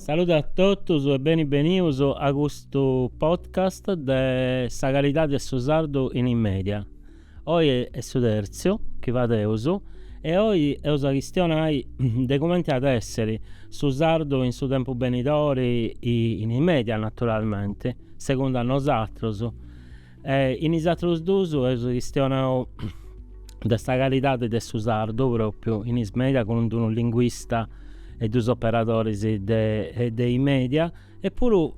Saluto a tutti e benvenuti a questo podcast de sa qualità de su sardu in media. Oggi è su terzo, che va deuso, e oggi è una questione di come ad essere su sardu in su tempo benidori in media naturalmente, secondo nosaltros. In isatros dusu è una questione de sa qualità de su sardu proprio in media con un linguista e due operatori dei media, eppure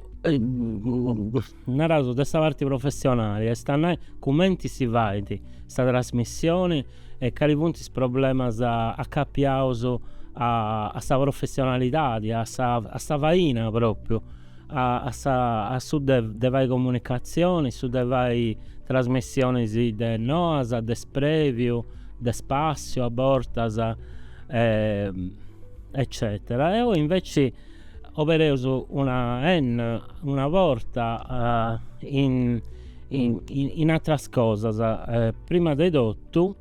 narato da questa parte professionale e stanno commenti si vaiti sta trasmissione e quali punti problemi a capiauso a sta professionalità a sta vaina proprio a su de vai comunicazioni su de vai trasmissioni de noasa de sprevio de spazio a bortas eccetera. E io invece ho preso una volta in altre cose. Prima di tutto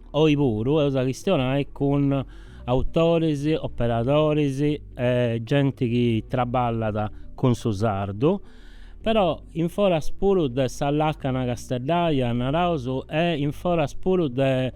ho pure una questione con autori, operatori gente che lavora con su sardo, però in fora pure de Sallacana Castellaia Narauso e in fora pure de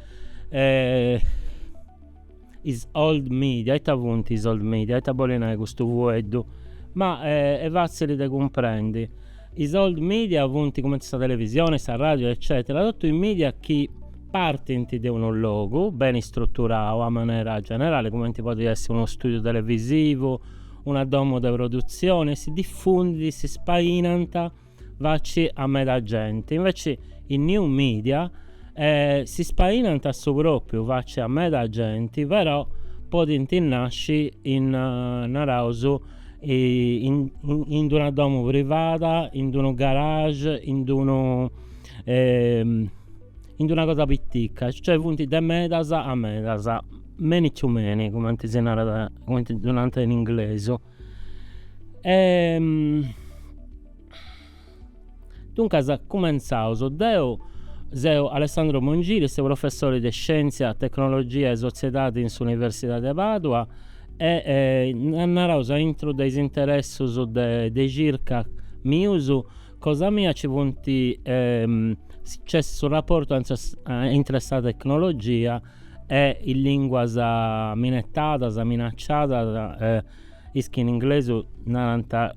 is old media, et avunti is old media, et abolena questo vuodo, ma è facile da comprendere. Is old media avunti come sta televisione, sta radio, eccetera, tutto i media che partono da un logo ben strutturato a maniera generale, come può essere uno studio televisivo, una domo di produzione, si diffonde, si spainanta, vacci a metà gente. Invece i new media si spainanta su proprio, vacci a metà gente, però poi nasce in narauso in una domo privata, in un garage, in una cosa pittica, cioè punti da metasa a metasa, many to many, come si narra durante in inglese. Dunque, cominciamo Zeo Alessandro Mongili, sei professore di Scienza, Tecnologia e Società all'Università di Padova e narrausa intro dei interessi de circa miusu, cosa mia ci punti c'è sul rapporto entre questa tecnologia e in lingua minettata, minacciata, in inglese 90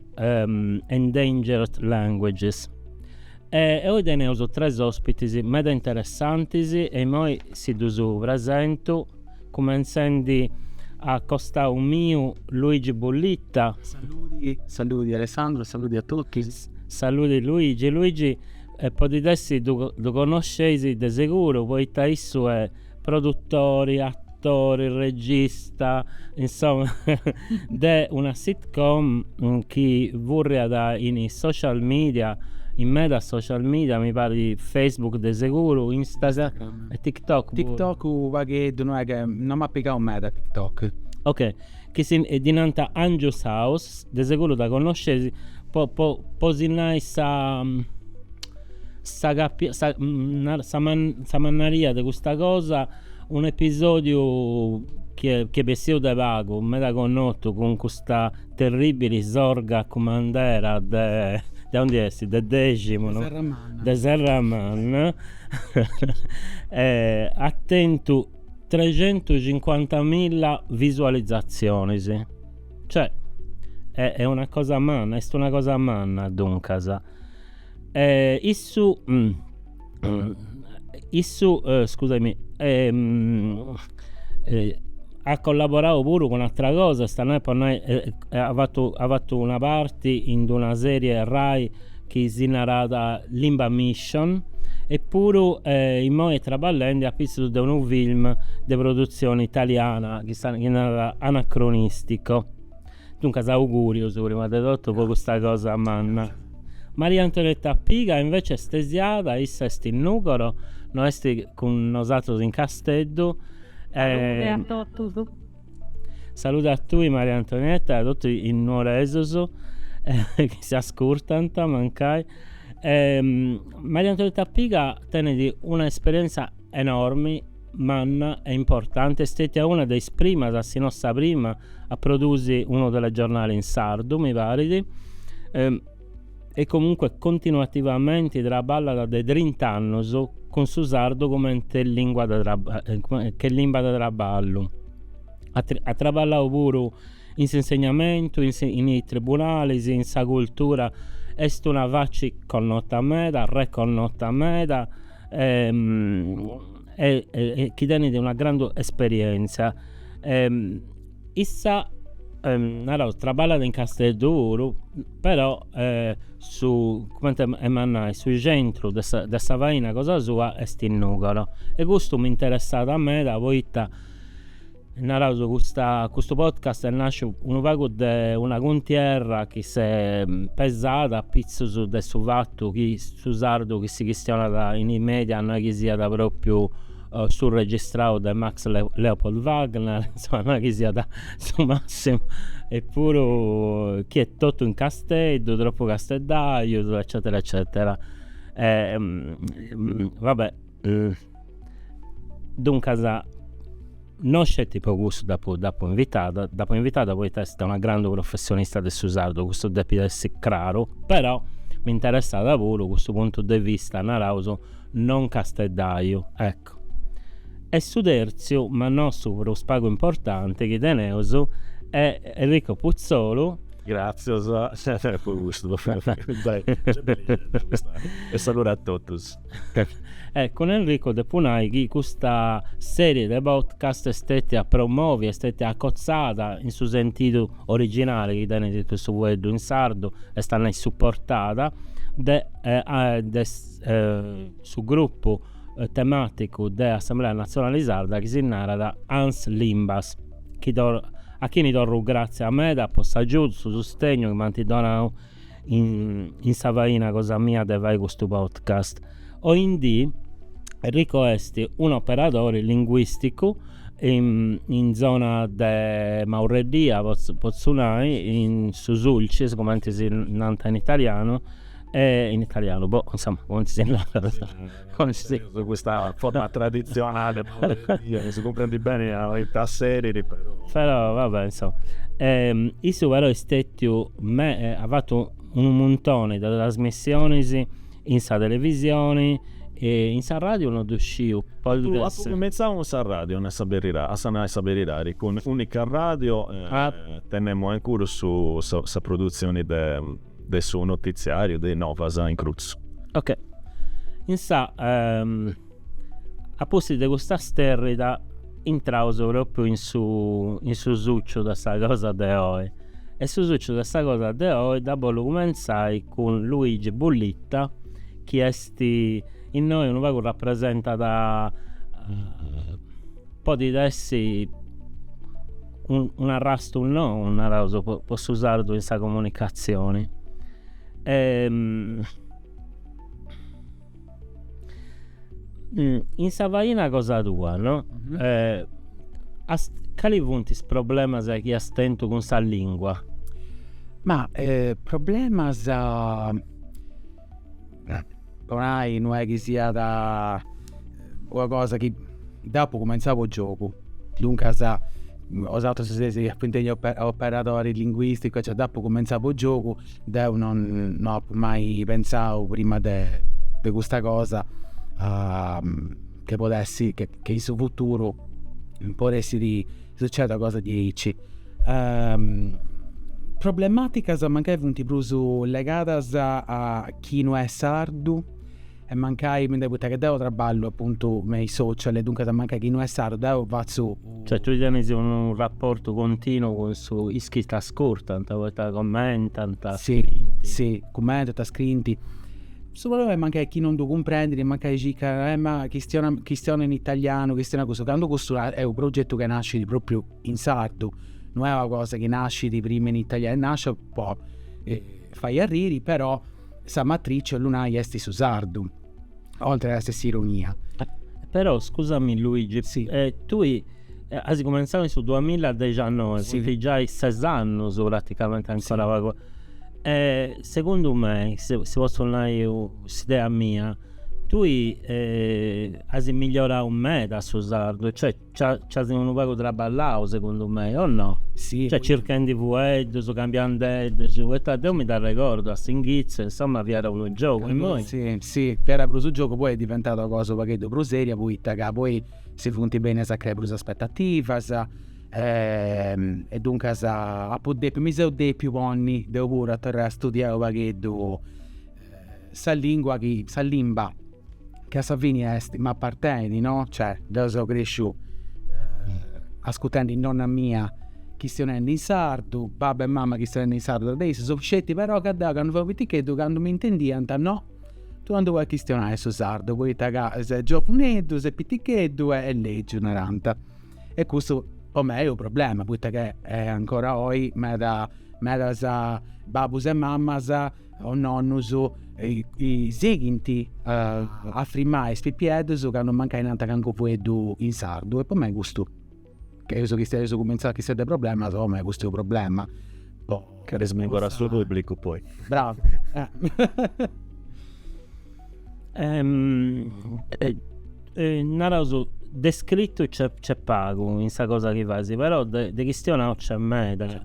endangered languages. E oggi teniamo tre ospiti meda interessanti e noi si presento cominciando a Costa mio Luigi Bollitta. Saluti Alessandro, saluti a tutti. Saluti Luigi, potete lo conoscete di sicuro, poi Taisso è produttore, attore, regista, insomma, di una sitcom che vorrei in social media, in meta social media, mi pare Facebook di sicuro, Instagram e TikTok. TikTok va che non mi ha piccato meta TikTok. Ok, che si è dinanta Angios House, di sicuro da conoscere, posinai sa mannaria di questa cosa, un episodio che Bessio de Vago, meta connotto con questa terribile sorga comandera da onde essi, del decimo, de Serraman, attento 350.000 visualizzazioni, sì. Cioè è una cosa manna, è una cosa manna dunque. Scusami, ha collaborato pure con un'altra cosa, ha fatto una parte in una serie Rai che si narrata Limba Mission, eppure in Moe Traballenti ha visto da un film di produzione italiana che era anacronistico. Dunque auguri prima di tutto per questa cosa manna. Maria Antonietta Piga invece è stesiata, essa è in Nucoro, noi stiamo con nosaltros in Castello. Saluto a tutti Maria Antonietta e a tutti in Nuoresoso che si ascoltano mancai. Maria Antonietta Piga tiene un'esperienza enorme manna è importante, è stata una delle prime, se non sta prima, a produrre uno delle giornali in sardo, mi pare, e comunque continuativamente traballa da 30 anni con su sardo come lingua che lingua da traballo. Ha traballato pure in insegnamento, in tribunali, in sa cultura, è una voce connota a meda, re connota a meda, e che tiene una grande esperienza. Issa traballa in Castelduro, però su sui centro dessa vaina cosa sua è in Nugolo, e questo mi interessava a me da poitta questo podcast nasce un vago di una contierra che si è pesata a pizzo su fatto che su sardo che si questiona in media non è che sia da proprio sul registrato da Max Leopold Wagner, insomma non è che sia da su Massimo, eppure chi è tutto in castello, troppo castellaio, eccetera eccetera. Vabbè, dunque non c'è tipo gusto dopo invitata poi testa una grande professionista del sardo, questo deve essere chiaro, però mi interessa da pure questo punto di vista narauso non castellaio, ecco. E su terzio, ma non super spago importante che teneoso è Enrico Puzzolo. Grazie, poi gusto e saluto a tutti. Con Enrico De Punai questa serie di podcast è stata promuovere, è stata accozzata in suo sentito originale che tiene di questo web in sardo e sta supportata su gruppo tematico dell'Assemblea Nazionale Sarda che si narra da Hans Limbas, a chi ne do grazie a me da posso aiuto su sostegno che mi donano in Savaina cosa mia deve questo podcast. Quindi Enrico è un operatore linguistico in zona di Mauredia, Pozzunai, in Susulci, come si dice in italiano, e in italiano, insomma, come si dice questa forma tradizionale, si comprende bene la serie, però vabbè, insomma, isso però è stato ha fatto un montone di trasmissioni in sa televisione e in sa radio non uscivo. Poi cominciamo a radio, ne saperirà, con unica radio teniamo ancora su sa produzione del suo notiziario di Novas in Cruz. Ok, in sa a posti di questa sterrida intrauso proprio in su succio da sta cosa de oggi, e su succio da sta cosa de oggi da bollo cominciai con Luigi Bullitta che è in noi un vago rappresenta da poi di essi un arrasto un arraso posso usarlo in sta comunicazione. In Savaina cosa tua, no? Quali punti problemi sai che stento con sta lingua? Ma problema ormai non è che sia da una cosa che dopo cominciavo il gioco, dunque ho usato appunto gli operatori linguistici, cioè dopo cominciavo il gioco, non ho mai pensato prima di questa cosa che potessi, che in suo futuro potessi succedere cosa di Ici. Problematica mancai punti più legata a chi non è sardo e mancai che devo traballo appunto nei social e dunque mancai chi non è sardo devo faccio, cioè tu tieni un rapporto continuo con su iscritti ascolta tanta volta commenta sì commenta scritti soprattutto mancai chi non lo comprende mancai cica ma questione in italiano questione cosa quando questo è un progetto che nasce proprio in sardo, non è una cosa che nasce di prima in italiano, nasce un po' fai arrivi, però sa matrice l'unai è su sardo, oltre alla stessa ironia. Però scusami Luigi, sì. Tu hai cominciato su 2019, sì. Quindi già 6 anni praticamente ancora. Sì. Secondo me, se posso tornare un'idea mia, tu hai migliorato un me da su sardo, cioè c'ha un poco traballao secondo me, o no? Sì, Cioè cercando di vuoto, su cambiando, su questo mi dà ricordo a Singhizio, insomma vi era uno gioco, e noi? sì, per il su gioco poi è diventato una cosa pacchetto più seria, poi si funti bene a creare più aspettative, e dunque mi sono detto più anni, devo pure tornare a studiare pacchetto sa limba che a Savini è ma appartieni, no? Cioè, da sono cresciuto ascoltando in nonna mia chi stiano in sardo, babbo e mamma chi stiano in sardo, adesso sono scetti però che da quando facevo pitichetto, quando mi intendiano, no? Tu quando vuoi chi stiano su sardo, poi se giovanetto, se pitichetto e legge 90. E questo per me è un problema, perché è ancora oggi me da babus e mammas o nonnus i seguenti a frimare spippiedus che non manca in anta canco puedu in sardo, e per me è questo che io so che stai cominciare che sia del problema, insomma questo è un problema che smengola il suo pubblico poi bravo. Naroso descritto c'è pago in questa cosa che fai, però di questione non c'è meta.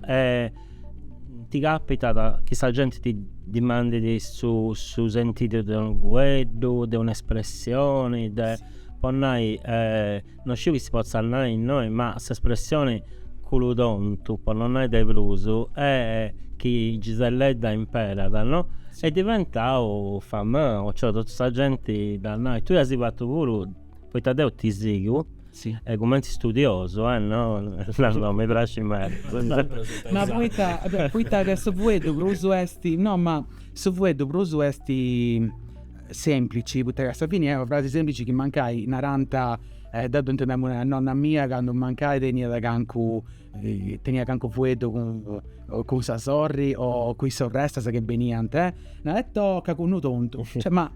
Ti capita che la gente ti dimandi su sentito di un guedo, di un'espressione, poi noi non so che si possa andare in noi, ma questa espressione culudontu, poi non è dei blusu, è che Giselledda imperata, no? È diventato famoso, cioè tutta questa gente da noi. Tu hai fatto pure, poi ti seguo. Sì. È come studioso, no? No, mi piace mai. Ma poi adesso vedo bruso esti, no, ma se vedo bruso esti semplici, perché alla fine erano frasi semplici che mancai 40 da dove intendiamo una nonna mia che non mancai tenia canco fueto con sa sorri o con i sorresta che veniano te, non è tocca con un tonto, cioè ma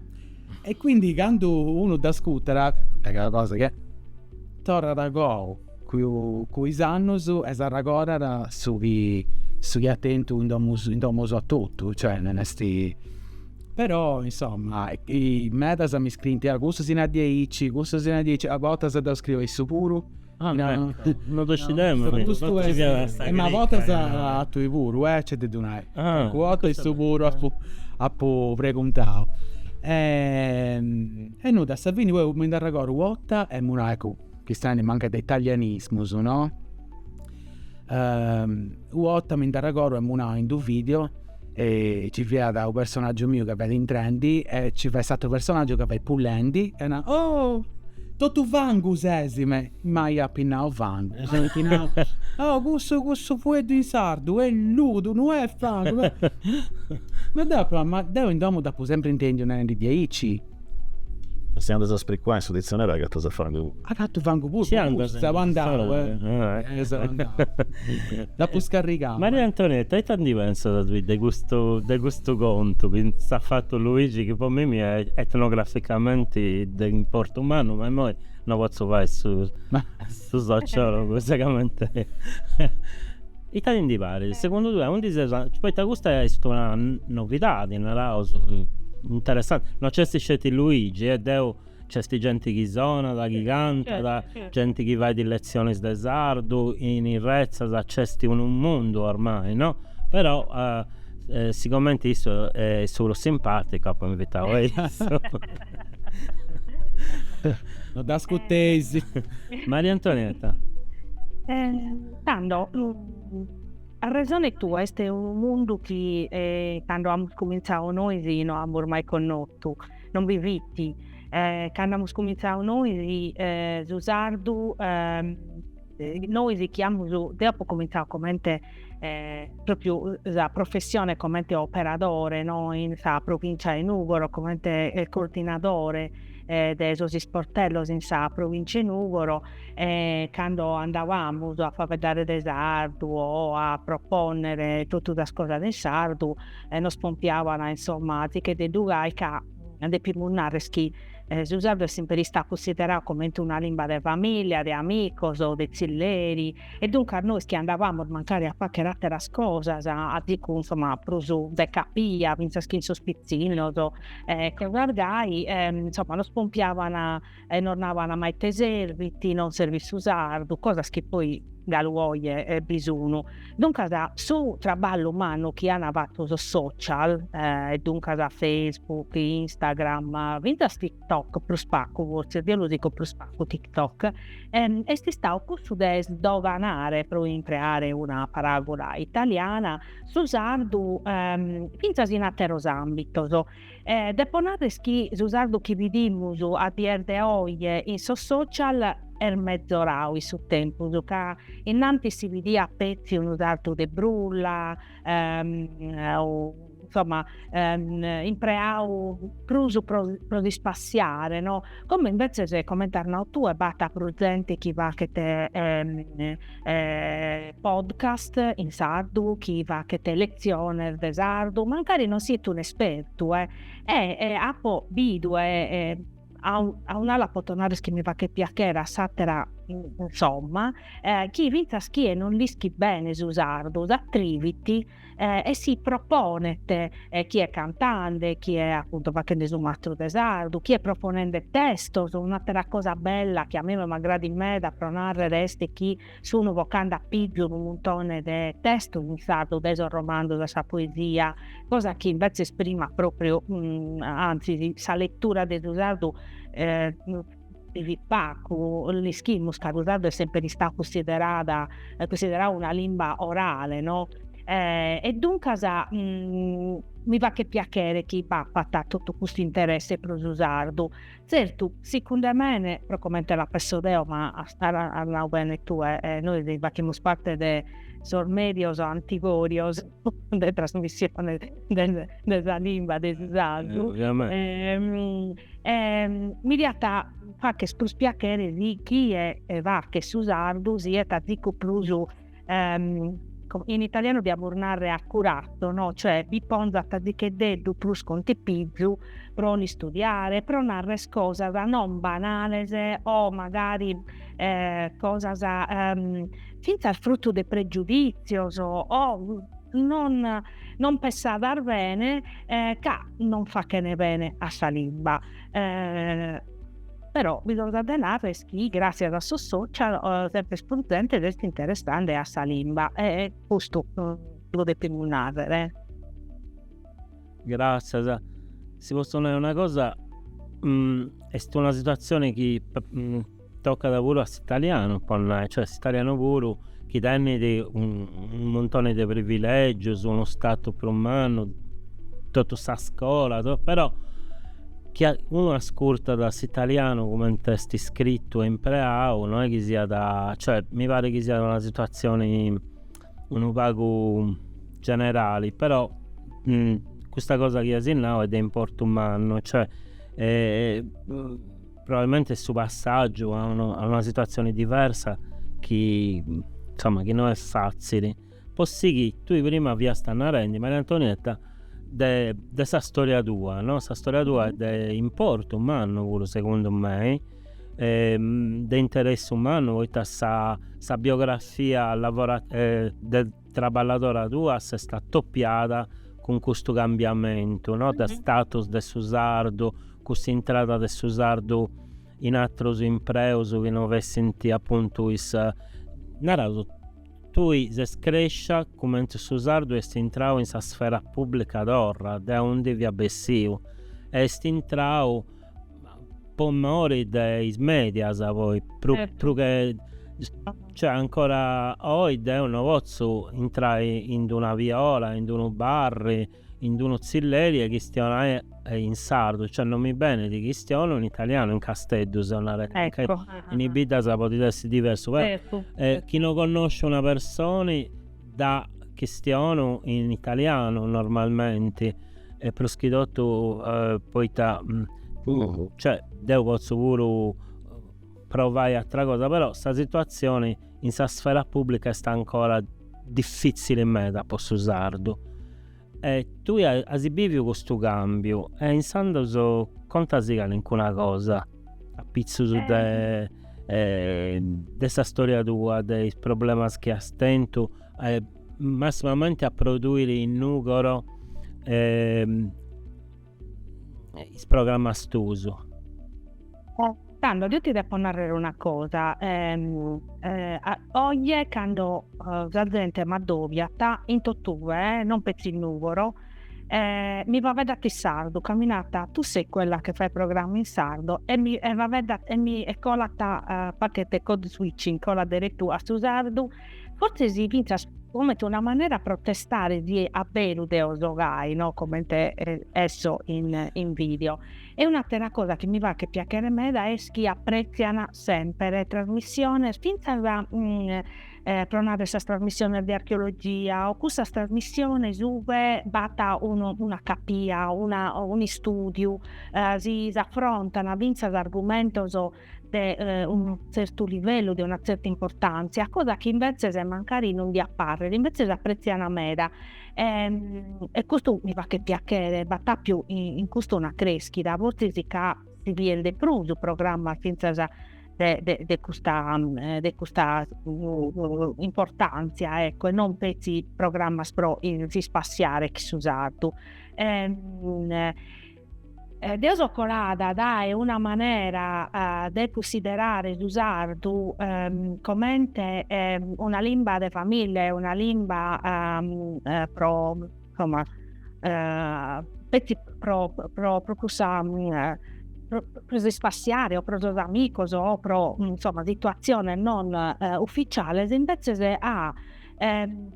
e quindi quando uno da scooter è una cosa che torna da go con i anni e si raccorda su chi attento in domus a tutto, cioè non è però insomma i metas mi scrinti a questo si ne ha 10 a volte se devo scrivere su puro non lo decidiamo, ma a volte a tu puro c'è di dunai quota il su puro a po' preguntavo e noi da Savini vuoi mi dare ragazzo vuota e monarco che stanno manca di italianismus, no? Vuota mi dare ragazzo e monarco in due video e ci vede un personaggio mio che vede in trendi e ci fa stato personaggio che vede pullandi e tutto vangus esime mai appinato vangu questo fuoco in sardo è ludo non è fango ma devo in domo dopo sempre intendo di 10 stiamo andando a spreccare in dizionario che cosa fanno ha fatto fango pure stavo andando dopo scaricare Maria Antonietta è tanto diverso di questo conto che sta fatto Luigi che per me è etnograficamente in porto umano ma poi non posso fare su social praticamente Italian di pare secondo te un disegno poi questa è una novità di Narauso interessante, non c'è scelti Luigi c'è gente che suona, da chi canta, da gente che va di lezioni di sardo, in Rezza c'è un mondo ormai, no? Però sicuramente questo è solo simpatico, poi mi invitavo non da scottesi. Maria Antonietta. Tanto a ragione tua, questo è un mondo che quando abbiamo cominciato noi non abbiamo ormai conosciuto, non vi visti. Quando abbiamo cominciato noi, su sardo, noi si chiamiamo, dopo cominciamo come proprio la professione come operatore, no? In sa provincia di Nuoro, come coordinatore dei sportelli in sa provincia di Nuoro, quando andavamo a far vedere del sardo o a proporre tutte le cose del sardo, non spompiavano insomma che de dugaica de pimunare su sardu è sempre stato considerato come una lingua di famiglia, di amigos o di zilleri, e dunque noi che andavamo magari a fare altre cose, a dico insomma, prosu de capia, vinza schinzo spizzino, che guardai, insomma, lo spompiavano e non avevano mai te serviti, non servi su sardu, cosa che poi galuoie e bisogno. Dunque su traballo umano che hanno fatto su social, e dunque da Facebook, Instagram, vinta TikTok più spacco, forse io lo dico più spacco TikTok, e si sta su de sdovanare per creare una parabola italiana su sardu, finza in atteros ambitos. Deponare che su sardu che vedimus a dierde oie in so social mezz'orau su tempo, che innanzi si vedia pezzi un usato de brulla, o insomma in preau pruso pro di spaziare, no? Come invece se commentarno tu e batta presente chi va che te podcast in sardu, chi va che te lezione de sardu, magari non siete un esperto, apo vidu a un'ala potonare che mi va che piacere a satera, insomma, chi vinta schie non lischi bene su sardu, da triviti, e si proponete chi è cantante, chi è appunto facendo su mastro de sardu, chi è proponendo testo, su un'altra cosa bella che a me mi aggradi me da pronare resti chi sono vocando a piglio un montone de testo in sardu, de romando da sa poesia, cosa che invece esprima proprio, anzi, sa lettura de sardu di Pacu, l'ischismo sardo è sempre stata considerata una lingua orale, no? E dunque mi va che piacere chi ha fatto tutto questo interesse per lo sardo. Certo, secondo me, come te la penso io, ma a stare a bene tu, noi facciamo parte de medios antivorios de trasmissione della lingua del sardo. Mi realtà fa che spiacere di chi va che su sardu sia dico plus in italiano abbiamo urnare accurato, no? Cioè vi ponza di che deddu plus conti più proni studiare, pronare cosa da non banalese o magari cosa finza il frutto de pregiudizio o non pensare bene, che non fa che ne bene a salimba. Però bisogna denare che grazie a suo social sempre spuntante ed interessante a salimba e questo lo dobbiamo unare. Grazie. Si posso dire una cosa, è una situazione che tocca da pure all'italiano, cioè l'italiano pure che tiene un montone di privilegi su uno stato più umano, tutta sta scuola, però che uno ascolta dall'italiano come un testo scritto in preau, non è che sia cioè mi pare che sia una situazione un pago generale, però questa cosa che si now è di importo umano, cioè probabilmente il suo passaggio a una situazione diversa che insomma che non è facile. Poi sì, tu prima vi stanno rendi Maria Antonietta de sa storia tua, no? Sa storia tua è di importo umano pure secondo me, di interesse umano, poi sa biografia del traballatore tua si sta toppiata con questo cambiamento, no? Da status del suo sardo, questa entrata del suo sardo in altro impreuso che non avesse sentito appunto narrato tu se cresce come il suo sardo è entrato in sa sfera pubblica d'orra da onde vi abbessivo è entrato pomori dei media poi che cioè ancora oggi è un negozio entrare in una viola, in un bar, in uno zilleria che stiano in sardo, cioè non mi bene di chi stiano in italiano, in castello, ecco. In Ibiza può essere diverso, però chi non conosce una persona da che stiano in italiano normalmente è proscritto poi cioè devo posso pure provare altra cosa, però questa situazione in sa sfera pubblica sta ancora difficile in me da posso usarlo. tu hai vivi questo cambio e in Santos conta si una cosa a pizzo su dessa storia tua, dei problemi che hai stento massimamente a produrre in Nugoro il programma stuso. Tanto io ti devo narrare una cosa, oggi quando la gente mi addobbia in Totue, non pezzi in Nugoro, mi va a vedere il sardo, camminata, tu sei quella che fa il programma in sardo e mi va a vedere e mi è colata pacchetto code switching con la direttura su sardo, forse si vince come una maniera a protestare di Abelu de Osogai, no? Come te esso in video. E un'altra cosa che mi va che piacere a me è che apprezzano sempre le trasmissioni, finza pronare questa trasmissione di archeologia o questa trasmissione dove bata una capia, un studio, si affrontano, vince l'argomento un certo livello, di una certa importanza, cosa che invece se magari non vi appare, invece si apprezzano a meda. E questo mi fa che piacere, batta più in questo una crescita, a volte si viene del pruso programma senza di questa importanza, ecco, e non pezzi programma si spaziare che si usato. Deso colada dai una maniera di considerare l'usardo come una lingua di famiglia, una lingua pro insomma pro spaziare o pro amigos o pro insomma situazione non ufficiale, invece se ha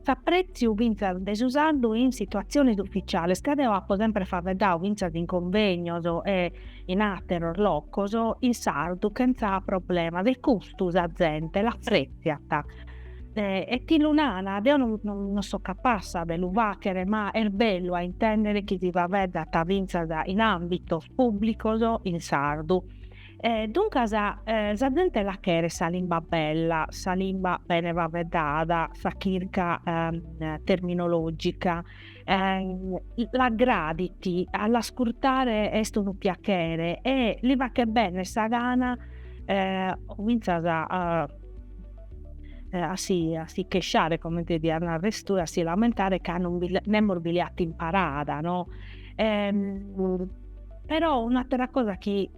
s'apprezzi o vincer desusando in situazioni ufficiali, scadeva sempre far vedere vincer in convegno e in atero locoso in sardo che non ha problema del custus a gente l'apprezziata e ti lunana io non so capace di l'uvachere ma è bello a intendere che si va a vedere vincer in ambito pubblico in sardo. Dunque la gente la chiede sa lingua bella, sa lingua bene va vedata, sa chirca terminologica, la graditi, all'ascoltare è un piacere e li va che bene sa gana, a si queixare come ti dire una restura, a si lamentare che hanno non morbigliati in parada, no? Però un'altra cosa che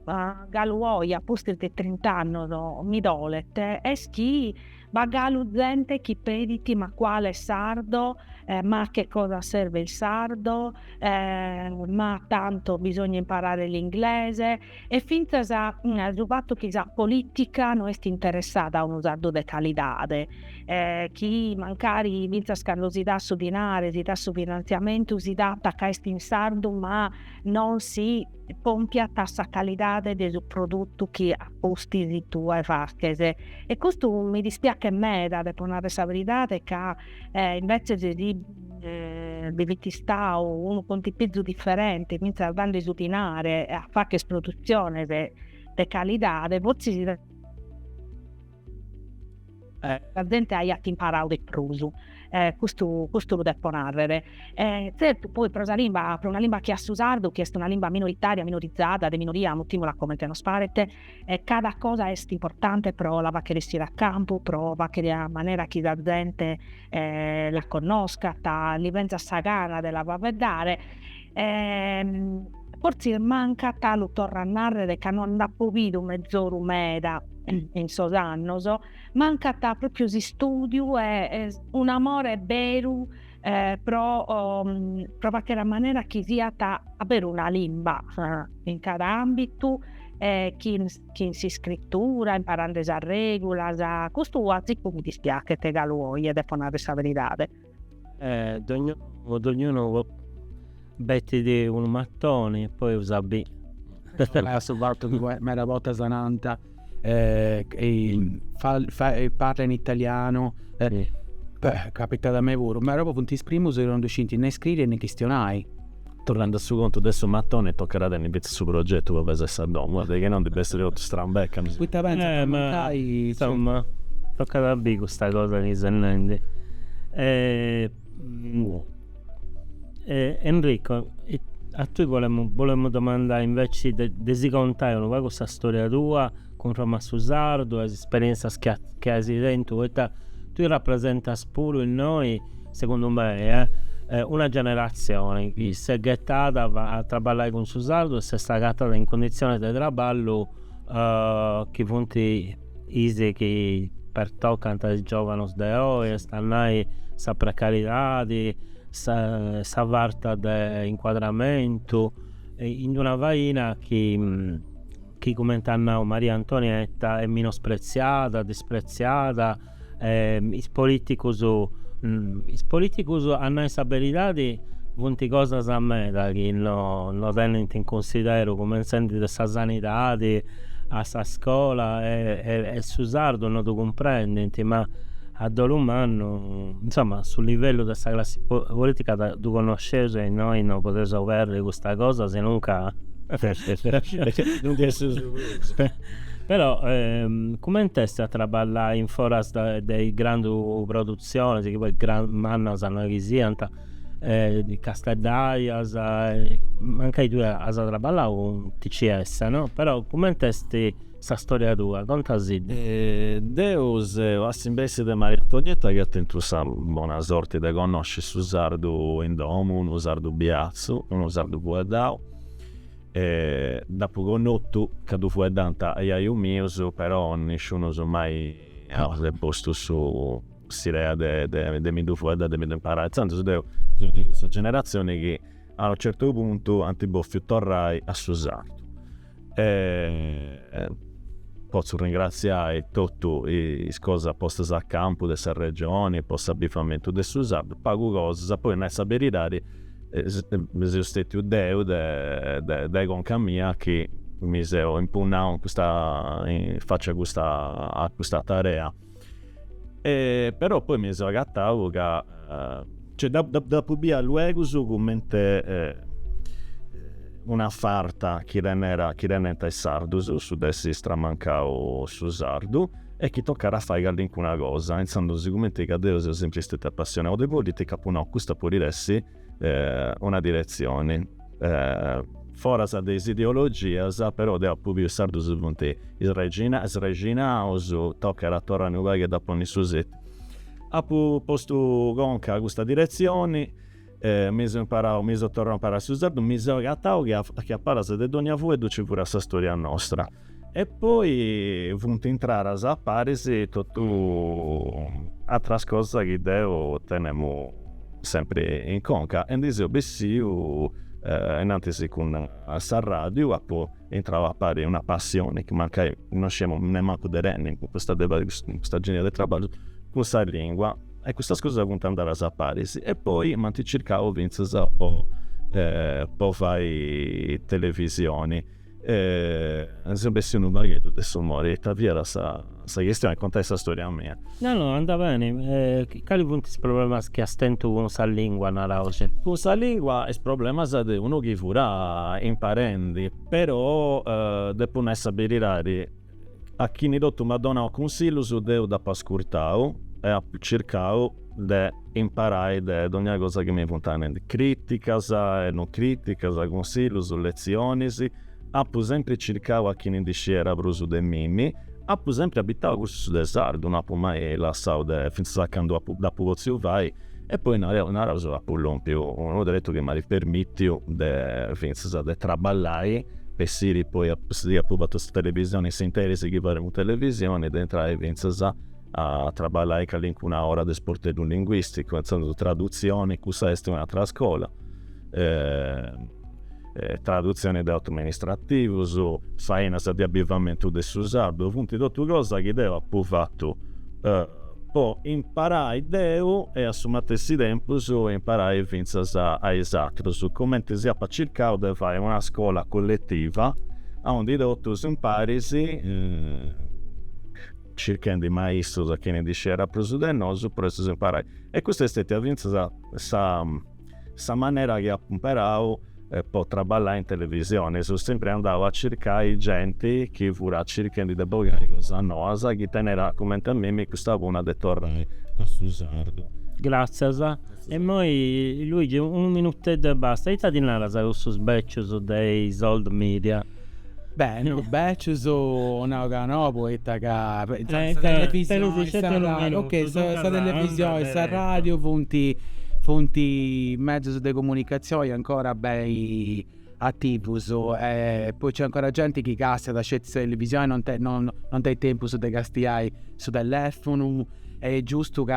galuoia posti di 30 anni mi dolete è che bagalu gente che pediti ma quale sardo, ma che cosa serve il sardo, ma tanto bisogna imparare l'inglese e finché il fatto che la politica non è interessata a un sardo di qualità, chi magari vince scandosità su dinare, si dà su finanziamento, si dà attacca in sardo ma non si pompia tassa qualità del prodotto che apposti di tu e farchese e questo mi dispiace me da deponare questa verità che invece di beviti sta o uno conti pezzo differente inizia a dare esutinare a fare che produzione di qualità voci la gente ha imparato il pruso questo lo devo narrare certo poi per una lingua che ha usardo che è una lingua minoritaria minorizzata di minoria motivo la come te non sparete cada cosa è importante però la va che resti a campo prova che la maniera che la gente la conosca li pensa sagana della va a vedere forse manca talo torna a narrare che non ha povuto mezz'ora meda in Sosanno manca proprio si studio e un amore vero prova che la maniera che sia avere una lingua in cada ambito chi si scrittura imparando a regola questo mi dispiace te galuoi e devo una verità ognuno betti di un mattone e poi usa B sul volto che mi era volta sananta parla in italiano capita da me pure ma proprio punti esprimo se non riusciti né scrivere né questionare tornando a suo conto adesso mattone toccherà da iniziare su progetto per vedere se guarda che non deve essere otto strambecca ma insomma tocca da B questa cosa di Zennende Enrico, a te volevamo domandare invece di contare questa storia tua con Roma Susardo, l'esperienza che hai dentro, tu rappresenti pure in noi, secondo me, una generazione che si è gettata a lavorare con Susardo e si è stata in condizione di lavoro che punti easy che per toccano i giovani di oggi, stanno sa precarietà, sa varta di inquadramento in una vaina che come hanno Maria Antonietta è menospreziata, dispreziata, i politici hanno abilità di punti cose a me che non tengono in considero come senti della sanità a sa scuola e Susardo non lo comprendi, ma a dall'umano insomma sul livello della classe politica tu conoscevi e noi non potevamo avere questa cosa se nunca però come testi a lavorare in foras dei grandi produzioni che poi manna sanno che siano di Casteldaias anche i due a lavorare un TCS, no? Però come testi sta storia tua, contasi Deus assimbessi de Maria Antonietta che attento sa buona sorte de conosce Susardo in domo, un Susardo Biazzo, un Susardo Buedao dopo conotto che tu fu danta a io mio però nessuno so mai ha posto su l'idea de mi du fu da mi imparare tanto di questa generazione che a un certo punto antiboffio torrai a Susardo posso ringraziare tutto i cose poste a campo della regione posso abbiffamento del Susardo pago cose poi non sapere dare mi stesso deo de con Camilla che mi sono impugnato faccia questa tarea però poi mi sono agattato che cioè da pubbia luego come una farta che renenta il sardo su dessi stramancao su sardo e che toccherà fare anche una cosa insomma sicuramente che Dio sia sempre stato appassionato di politica no questa può dirsi una direzione fuori da ideologie però da pubblico sardo su punti il regina o tocca la torre nuova che da poni su set a posto gonca questa direzione mi sono tornato a imparare su sardo mi sono gattato che a parlare di ogni voi e ci pure questa storia nostra e poi punto entrare a Parisi tutto altra cosa che devo tenere sempre in conca e dicevo bessio in antesi con a radio a poi entrava a pari una passione che manca non siamo nemmeno di renni con questa genere di lavoro con questa lingua e questa cosa appunto andare a Parisi e poi manti cercavo Vincenzo poi fai televisioni insomma se un baghetto adesso muore via sa questione conta questa storia mia no andava bene quali punti il problema che ha stento con questa lingua con questa lingua il problema è di uno che vorrà imparare però dopo non sapere a chi ne dotto Madonna o consiglio su Deo da pascurtao e ha cercato di imparare da ogni cosa che mi puntano critica e non critica consiglio su lezioni ha per sempre cercato a chi ne diceva bruso de mimi ha per sempre abitato questo desardo non ha mai lasciato finché quando da pozio vai e poi non ha usato più ho detto che mi permette di traballare per siri poi a pubblicato questa televisione si interessa che faremo televisione ed entrare a traballare che in una ora di sport linguistico insomma traduzione questa è un'altra scuola traduzione di amministrativo su faina di abbivamento del Susardo punti tutto cosa che devo fatto poi imparare Deo e assumatesi tempo su imparare finza a esatto su come si ha cercato di fare una scuola collettiva onde dotto si imparisi cercando i maestri che ne diceva preso del noso per si imparare e questo è stato finza sa maniera che ha imparato può traballare in televisione sono sempre andavo a cercare gente che vorrà cercando di bogare cosa nosa che tenerà come a me mi costava una di tornare a Susardo grazie. E poi Luigi, un minutto e basta. Ita di nara sa su sbeccius dei sold media. Beh, no, su una canopo e taga te televisione, lo dicete in un minuto, ok, sta tutta televisione, la sta radio, fonti mezzi di comunicazione ancora bei attivi, poi c'è ancora gente che cassa da scelte televisione, non hai tempo su dei castiai su telefono. È giusto che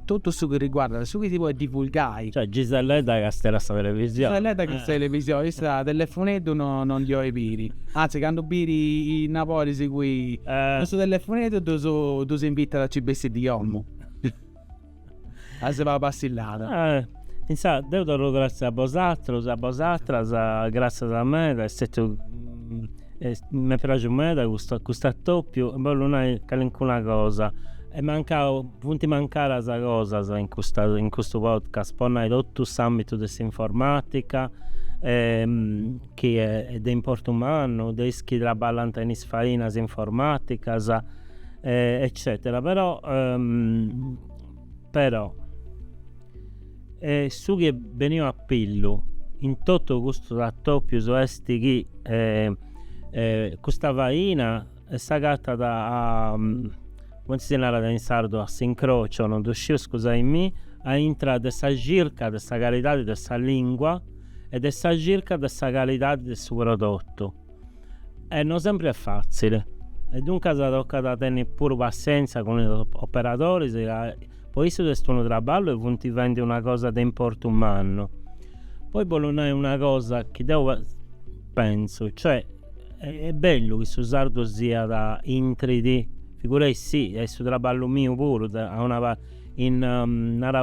tutto su che riguarda su che si può divulgare, cioè Giselletta che sta la televisione, Giselletta che televisione sta telefonetto non gli ho i biri, anzi quando biri i Napoli si qui su telefonetto tu si invita a cibessi di Olmo si va a passillata. Insomma, devo ringraziare a vosotros, grazie a me, è stato mi piace molto questo doppio, ma non è nessuna cosa. E punti mancare questa cosa in questo podcast. Poi hai tutto l'ambito dell'informatica, che è importante umano, che lavorano in sfaina informatica, eccetera. Però su che veniva a pillo in tutto questo rattoppio su esti che questa vaina è stata da come si narra in sardo a s'incrocio non riuscivo scusami a entrare dessa circa dessa qualità di questa lingua e dessa circa dessa qualità del suo prodotto e non sempre è facile e dunque si tocca da tenere pure pazienza con gli operatori poi questo è un lavoro e punti vende una cosa di importo umano poi non è una cosa che devo penso cioè è bello che su sardo sia da intridi figurati sì, è su lavoro mio pure in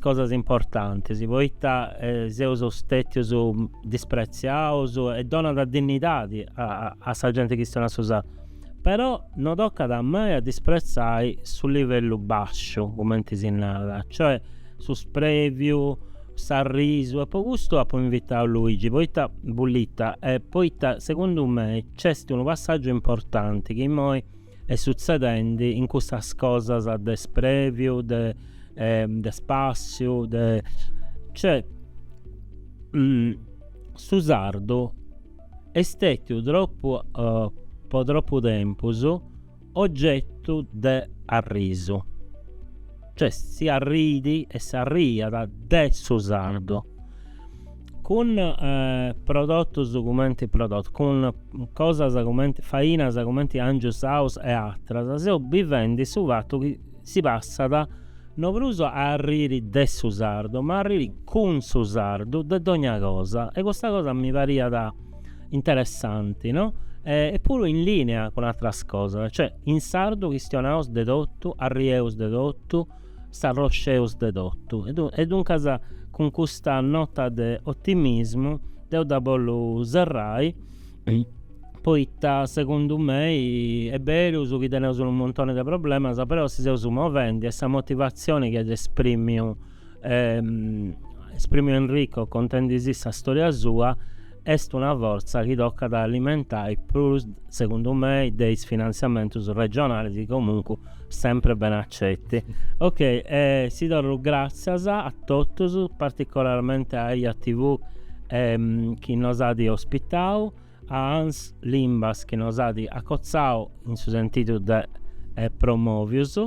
cose importanti si poi se uso stetti su dispreziato e dona da dignità a sta gente che sta a usare però non tocca da me a disprezzare sul livello basso come si narra cioè su sprevio sorriso e poi questo ha poi invitato Luigi poi bullita e poi secondo me c'è un passaggio importante che poi è succedendo in questa cosa del sprevio del spazio cioè su sardo è stato troppo tempo oggetto di arriso cioè si arridi e si arria da su sardo con prodotti documenti prodotti con cose documenti faina documenti angios house e altre se vivendi su fatto che si passa da non bruso a arriri de su sardo ma arriri con su sardo da ogni cosa e questa cosa mi varia da interessante no? Eppure in linea con altre cose cioè in sardo questionaus dedotto arrieus dedotto sarrosceus dedotto e dunque con questa nota di ottimismo devo da bollo zerrai poi secondo me è vero che teniamo un montone di problemi però si usa muovendo questa motivazione che esprime Enrico contando questa storia sua è una forza che tocca da alimentare plus secondo me dei finanziamenti regionali che comunque sempre ben accetti ok si do grazie a tutti particolarmente a IATV che nos ha di ospitao a Hans Limbas che nos ha di accozzao in suo sentito de promovius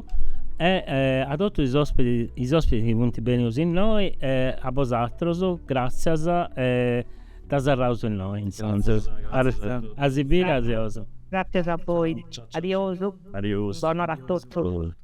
e a tutti gli ospiti che punti bene in noi a vosaltros grazie da Zarrauso in noi a Sibira adioso Grazie a voi. Adios. Adios. Buonanotte a tutti.